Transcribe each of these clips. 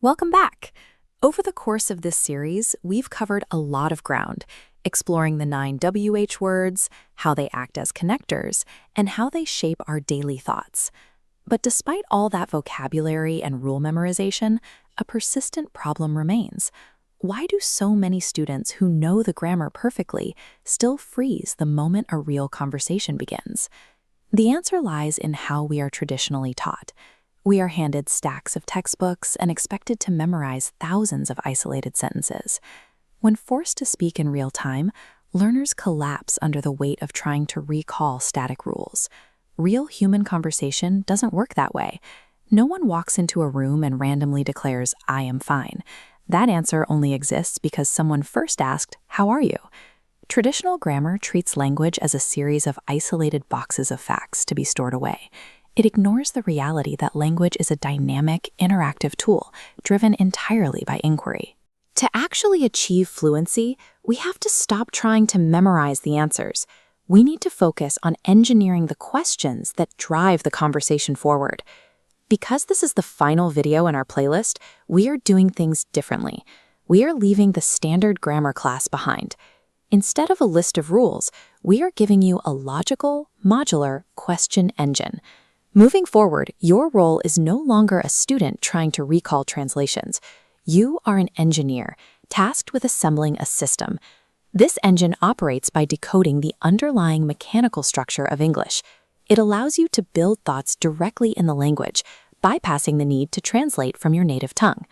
Welcome back. Over the course of this series, we've covered a lot of ground, exploring the 9 WH words, how they act as connectors, and how they shape our daily thoughts. But despite all that vocabulary and rule memorization, a persistent problem remains. Why do so many students who know the grammar perfectly still freeze the moment a real conversation begins? The answer lies in how we are traditionally taught. We are handed stacks of textbooks and expected to memorize thousands of isolated sentences. When forced to speak in real time, learners collapse under the weight of trying to recall static rules. Real human conversation doesn't work that way. No one walks into a room and randomly declares, "I am fine." That answer only exists because someone first asked, "How are you?" Traditional grammar treats language as a series of isolated boxes of facts to be stored away. It ignores the reality that language is a dynamic, interactive tool driven entirely by inquiry. To actually achieve fluency, we have to stop trying to memorize the answers. We need to focus on engineering the questions that drive the conversation forward. Because this is the final video in our playlist, we are doing things differently. We are leaving the standard grammar class behind. Instead of a list of rules, we are giving you a logical, modular question engine. Moving forward, your role is no longer a student trying to recall translations. You are an engineer, tasked with assembling a system. This engine operates by decoding the underlying mechanical structure of English. It allows you to build thoughts directly in the language, bypassing the need to translate from your native tongue.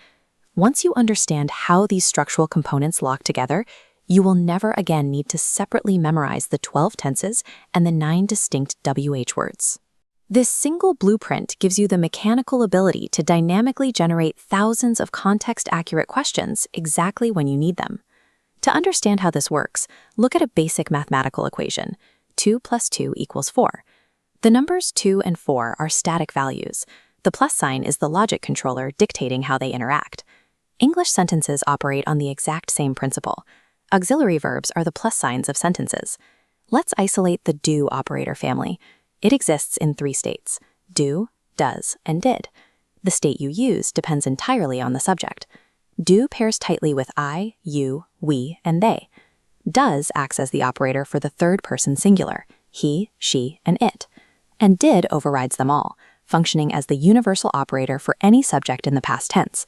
Once you understand how these structural components lock together, you will never again need to separately memorize the 12 tenses and the 9 distinct WH words. This single blueprint gives you the mechanical ability to dynamically generate thousands of context-accurate questions exactly when you need them. To understand how this works, look at a basic mathematical equation. 2 plus 2 equals 4. The numbers 2 and 4 are static values. The plus sign is the logic controller dictating how they interact. English sentences operate on the exact same principle. Auxiliary verbs are the plus signs of sentences. Let's isolate the do operator family. It exists in 3 states: do, does, and did. The state you use depends entirely on the subject. Do pairs tightly with I, you, we, and they. Does acts as the operator for the third-person singular, he, she, and it. And did overrides them all, functioning as the universal operator for any subject in the past tense.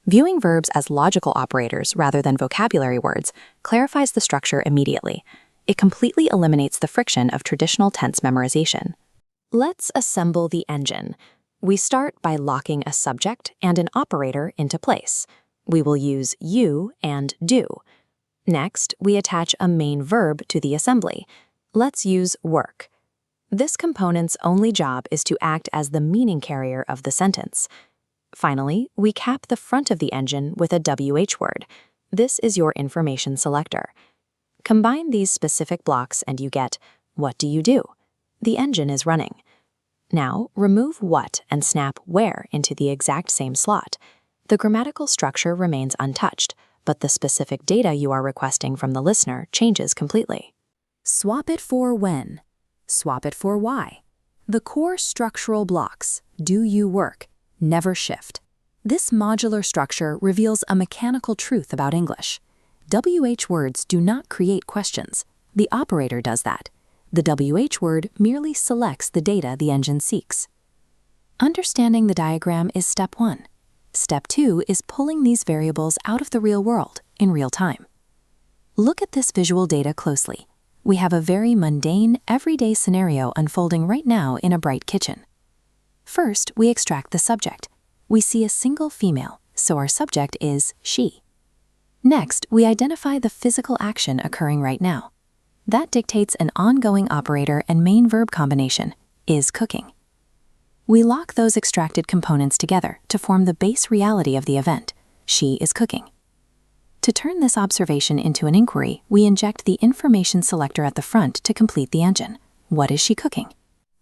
Viewing verbs as logical operators rather than vocabulary words clarifies the structure immediately. It completely eliminates the friction of traditional tense memorization. Let's assemble the engine. We start by locking a subject and an operator into place. We will use you and do. Next, we attach a main verb to the assembly. Let's use work. This component's only job is to act as the meaning carrier of the sentence. Finally, we cap the front of the engine with a WH word. This is your information selector. Combine these specific blocks and you get, what do you do? The engine is running. Now, remove what and snap where into the exact same slot. The grammatical structure remains untouched, but the specific data you are requesting from the listener changes completely. Swap it for when. Swap it for why. The core structural blocks, do you work, never shift. This modular structure reveals a mechanical truth about English. WH words do not create questions. The operator does that. The WH word merely selects the data the engine seeks. Understanding the diagram is step 1. Step 2 is pulling these variables out of the real world in real time. Look at this visual data closely. We have a very mundane, everyday scenario unfolding right now in a bright kitchen. First, we extract the subject. We see a single female, so our subject is she. Next, we identify the physical action occurring right now. That dictates an ongoing operator and main verb combination, is cooking. We lock those extracted components together to form the base reality of the event, she is cooking. To turn this observation into an inquiry, we inject the information selector at the front to complete the engine. What is she cooking?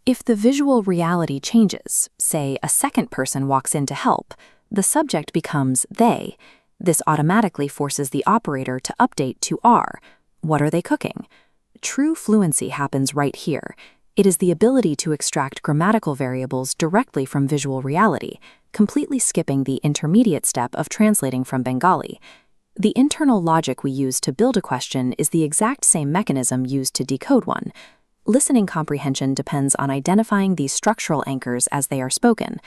If the visual reality changes, say a second person walks in to help, the subject becomes they. This automatically forces the operator to update to are. What are they cooking? True fluency happens right here. It is the ability to extract grammatical variables directly from visual reality, completely skipping the intermediate step of translating from Bengali. The internal logic we use to build a question is the exact same mechanism used to decode one. Listening comprehension depends on identifying these structural anchors as they are spoken.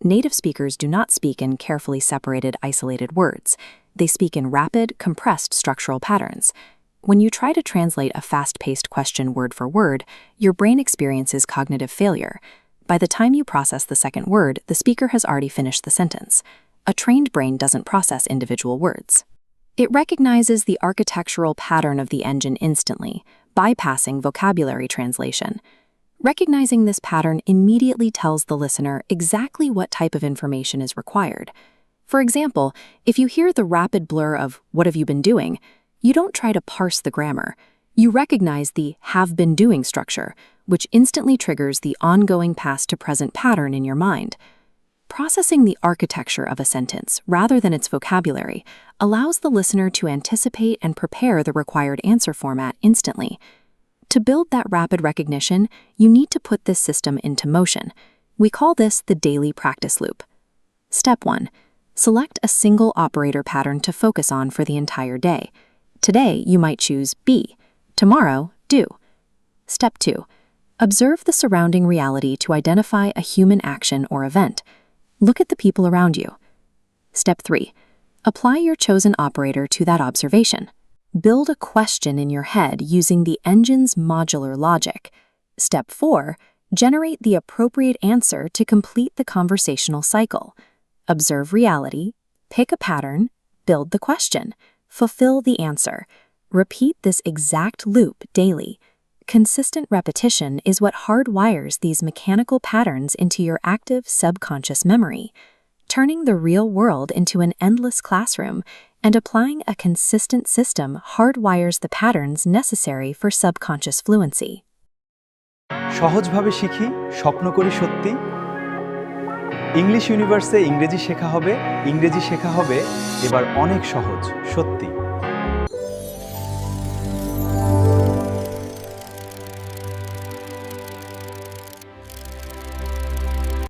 Native speakers do not speak in carefully separated, isolated words. They speak in rapid, compressed structural patterns. When you try to translate a fast-paced question word for word, your brain experiences cognitive failure. By the time you process the second word, the speaker has already finished the sentence. A trained brain doesn't process individual words. It recognizes the architectural pattern of the engine instantly, bypassing vocabulary translation. Recognizing this pattern immediately tells the listener exactly what type of information is required. For example, if you hear the rapid blur of "what have you been doing," you don't try to parse the grammar. You recognize the have been doing structure, which instantly triggers the ongoing past to present pattern in your mind. Processing the architecture of a sentence rather than its vocabulary allows the listener to anticipate and prepare the required answer format instantly. To build that rapid recognition, you need to put this system into motion. We call this the daily practice loop. Step 1. Select a single operator pattern to focus on for the entire day. Today, you might choose be. Tomorrow, do. Step 2. Observe the surrounding reality to identify a human action or event. Look at the people around you. Step 3. Apply your chosen operator to that observation. Build a question in your head using the engine's modular logic. Step 4. Generate the appropriate answer to complete the conversational cycle. Observe reality, pick a pattern, build the question, fulfill the answer. Repeat this exact loop daily. Consistent repetition is what hardwires these mechanical patterns into your active subconscious memory, turning the real world into an endless classroom, and applying a consistent system hardwires the patterns necessary for subconscious fluency. সহজভাবে শিখি, স্বপ্ন করি সত্যি। English ইউনিভার্সে ইংরেজি শেখা হবে এবার অনেক সহজ, সত্যি।